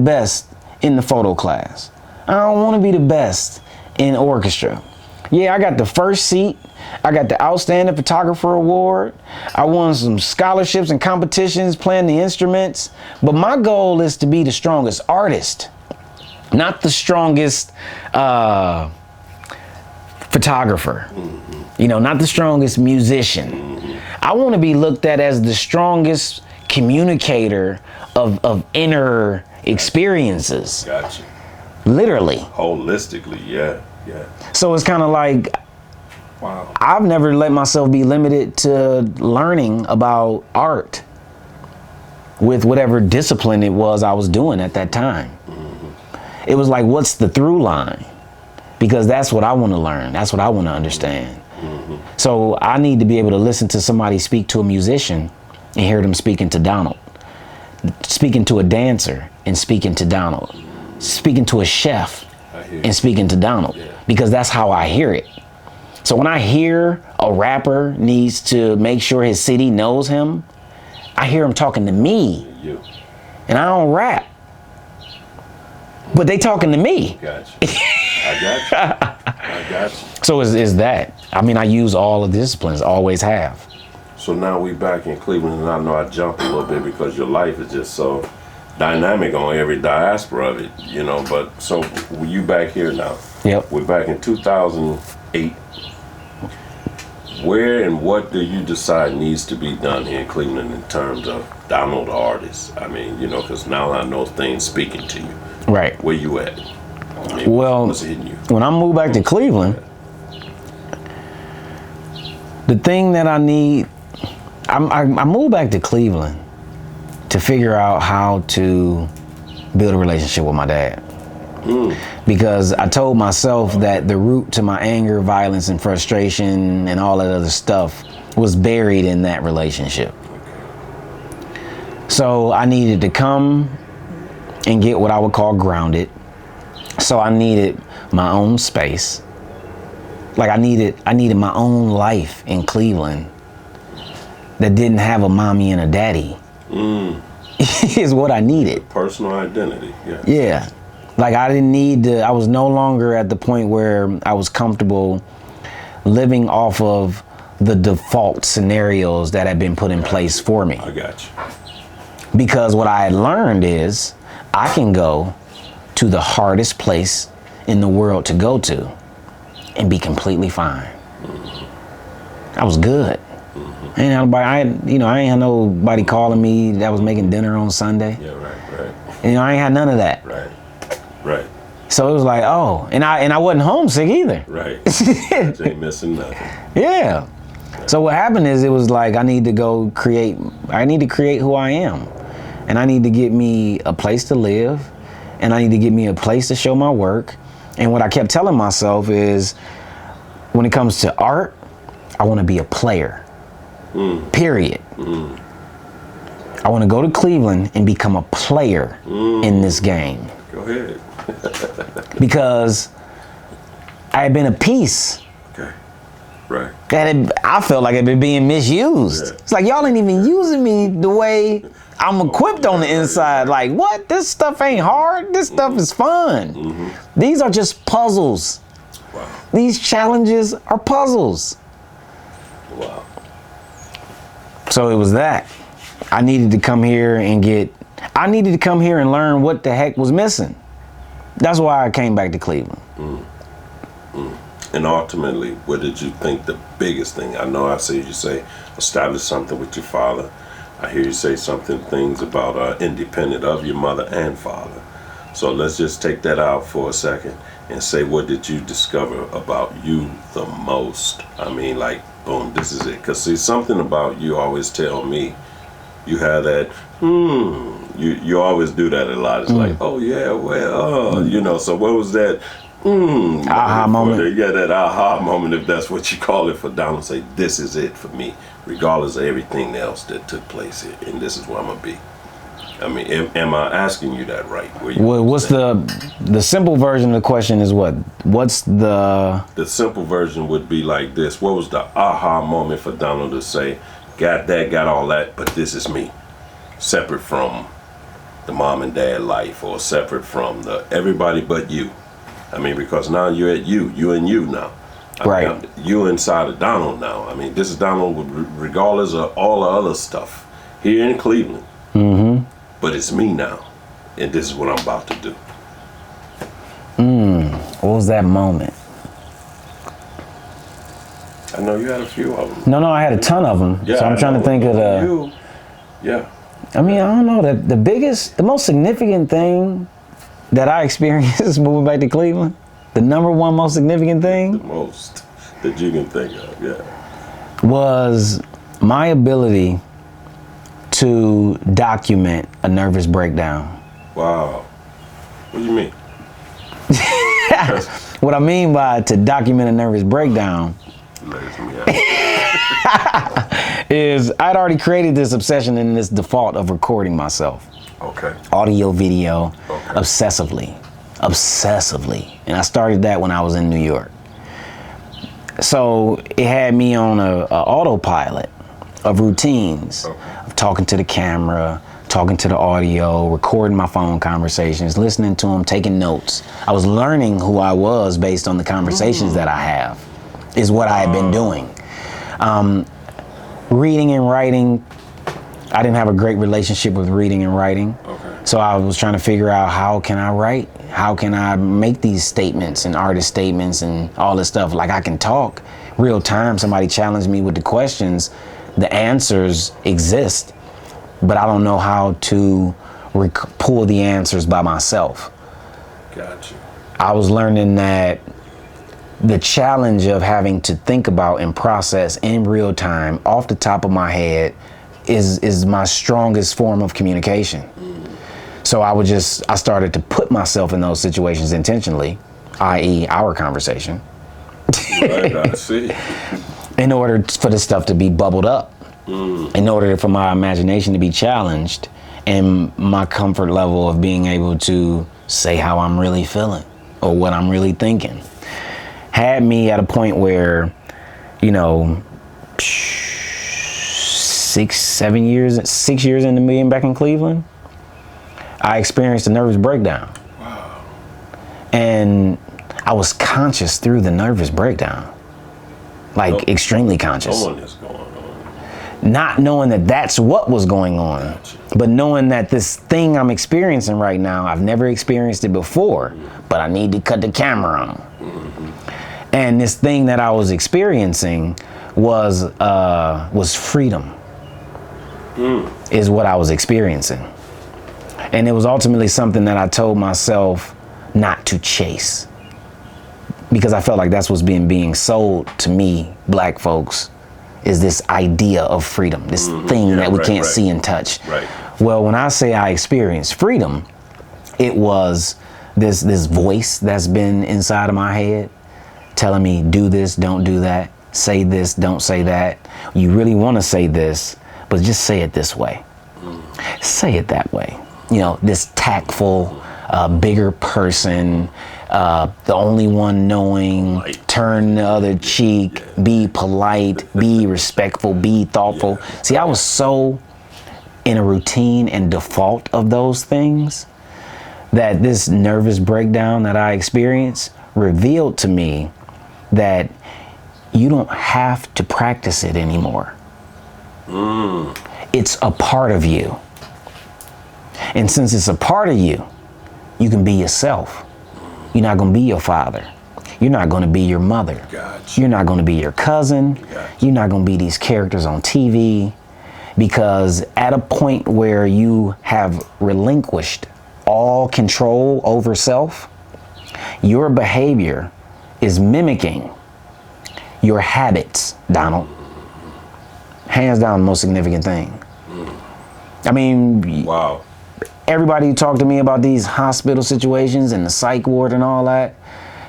best in the photo class. I don't want to be the best in orchestra. Yeah, I got the first seat. I got the Outstanding Photographer Award. I won some scholarships and competitions playing the instruments. But my goal is to be the strongest artist, not the strongest photographer. You know, not the strongest musician. I want to be looked at as the strongest communicator of inner experiences. Gotcha. Literally. Holistically, yeah. So it's kind of like, wow. I've never let myself be limited to learning about art with whatever discipline it was I was doing at that time. It was like, what's the through line? Because that's what I want to learn. That's what I want to understand. So I need to be able to listen to somebody speak to a musician and hear them speaking to Donald. Speaking to a dancer and speaking to Donald. Speaking to a chef and speaking to Donald. Because that's how I hear it. So when I hear a rapper needs to make sure his city knows him, I hear him talking to me. And I don't rap. But they talking to me. Gotcha. I got you. So is that. I mean, I use all of the disciplines, always have. So now we back in Cleveland, and I know I jumped a little bit because your life is just so dynamic on every diaspora of it, you know, but so you back here now. Yep. We're back in 2008. Where and what do you decide needs to be done here in Cleveland in terms of Donald the artist? I mean, you know, because now I know things speaking to you. Right. Where you at? I mean, well, what's hitting you? When I moved back to Cleveland, the thing that I need, I moved back to Cleveland to figure out how to build a relationship with my dad. Because I told myself that the root to my anger, violence, and frustration and all that other stuff was buried in that relationship. So I needed to come and get what I would call grounded. So I needed my own space. Like I needed my own life in Cleveland that didn't have a mommy and a daddy. Is what I needed. Personal identity, yeah. Yeah. Like I didn't need to, I was no longer at the point where I was comfortable living off of the default scenarios that had been put in place for me. I got you. Because what I had learned is I can go to the hardest place in the world to go to and be completely fine. I was good. I ain't had nobody calling me that was making dinner on Sunday. Yeah, right. You know, I ain't had none of that. Right. So it was like, oh, and I wasn't homesick either. Right. You ain't missing nothing. Yeah. So what happened is it was like I need to create who I am. And I need to get me a place to live. And I need to get me a place to show my work. And what I kept telling myself is when it comes to art, I want to be a player. Period. I want to go to Cleveland and become a player in this game. Go ahead. Because I had been a piece. Okay. Right. I felt like I'd been being misused. Yeah. It's like y'all ain't even using me the way I'm equipped on the inside. Like, what? This stuff ain't hard. This stuff is fun. These are just puzzles. Wow. These challenges are puzzles. Wow. So it was that. I needed to come here and learn what the heck was missing. That's why I came back to Cleveland. And ultimately, what did you think the biggest thing? I know I see you say establish something with your father. I hear you say things about independent of your mother and father. So let's just take that out for a second and say, what did you discover about you the most? I mean, like, boom, this is it. Because see, something about you always tell me, you have that, you always do that a lot. It's like, oh yeah, well, you know, so what was that aha moment? Yeah, that aha moment, if that's what you call it, for Donald, say, this is it for me, regardless of everything else that took place here, and this is where I'm gonna be. I mean, am I asking you that right? What's the simple version of the question is what? What's the simple version would be like this. What was the aha moment for Donald to say, got all that, but this is me, separate from the mom and dad life, or separate from the everybody but you. I mean, because now you're at you and you now. Right. You inside of Donald now. I mean, this is Donald regardless of all the other stuff here in Cleveland. Mm-hmm. But it's me now, and this is what I'm about to do. What was that moment? I know you had a few of them. No, I had a ton of them. Yeah, so I'm trying to think of the. Yeah. I mean, I don't know. The most significant thing that I experienced moving back to Cleveland, the number one most significant thing. The most that you can think of, yeah. Was my ability to document a nervous breakdown. Wow. What do you mean? What I mean by to document a nervous breakdown is I'd already created this obsession and this default of recording myself. Okay. Audio, video, okay. obsessively. And I started that when I was in New York. So it had me on a autopilot of routines, of talking to the camera, talking to the audio, recording my phone conversations, listening to them, taking notes. I was learning who I was based on the conversations that I have, is what I had been doing. Reading and writing, I didn't have a great relationship with reading and writing. Okay. So I was trying to figure out, how can I write? How can I make these statements and artist statements and all this stuff? Like, I can talk real time. Somebody challenged me with the questions. The answers exist, but I don't know how to pull the answers by myself. Gotcha. I was learning that the challenge of having to think about and process in real time off the top of my head is my strongest form of communication. So I started to put myself in those situations intentionally, i.e. our conversation. Right, I see. In order for this stuff to be bubbled up, in order for my imagination to be challenged, and my comfort level of being able to say how I'm really feeling or what I'm really thinking, had me at a point where, 6 years into being back in Cleveland, I experienced a nervous breakdown. Wow. And I was conscious through the nervous breakdown. Extremely conscious. Knowing is going on. Not knowing that that's what was going on, Gotcha. but knowing that this thing I'm experiencing right now, I've never experienced it before, but I need to cut the camera on. Mm-hmm. And this thing that I was experiencing was freedom, is what I was experiencing. And it was ultimately something that I told myself not to chase, because I felt like that's what's being sold to me, black folks, is this idea of freedom, this thing that we can't see and touch. Right. Well, when I say I experienced freedom, it was this voice that's been inside of my head telling me, do this, don't do that, say this, don't say that. You really want to say this, but just say it this way. Say it that way. This tactful, bigger person, the only one knowing, turn the other cheek, be polite, be respectful, be thoughtful. Yeah. See, I was so in a routine and default of those things that this nervous breakdown that I experienced revealed to me that you don't have to practice it anymore. It's a part of you. And since it's a part of you, you can be yourself. You're not going to be your father. You're not going to be your mother. Gotcha. You're not going to be your cousin. Gotcha. You're not going to be these characters on TV, because at a point where you have relinquished all control over self, your behavior is mimicking your habits, Donald. Hands down, the most significant thing. I mean, wow. Everybody who talked to me about these hospital situations and the psych ward and all that,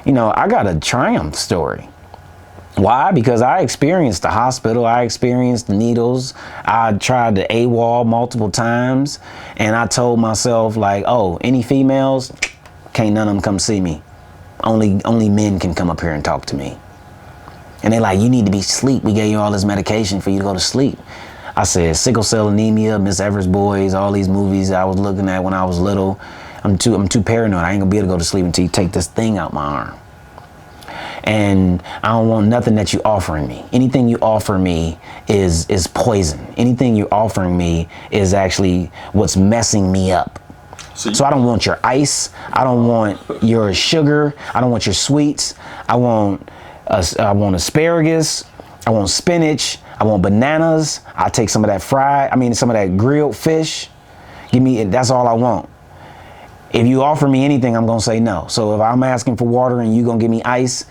I got a triumph story. Why? Because I experienced the hospital, I experienced the needles, I tried the AWOL multiple times, and I told myself, any females, can't none of them come see me. Only men can come up here and talk to me. And they're like, you need to be asleep. We gave you all this medication for you to go to sleep. I said sickle cell anemia, Miss Evers Boys, all these movies I was looking at when I was little. I'm too paranoid. I ain't gonna be able to go to sleep until you take this thing out my arm. And I don't want nothing that you offering me. Anything you offer me is poison. Anything you're offering me is actually what's messing me up. So I don't want your ice. I don't want your sugar. I don't want your sweets. I want asparagus. I want spinach. I want bananas. I'll take some of that some of that grilled fish. That's all I want. If you offer me anything, I'm gonna say no. So if I'm asking for water and you gonna give me ice,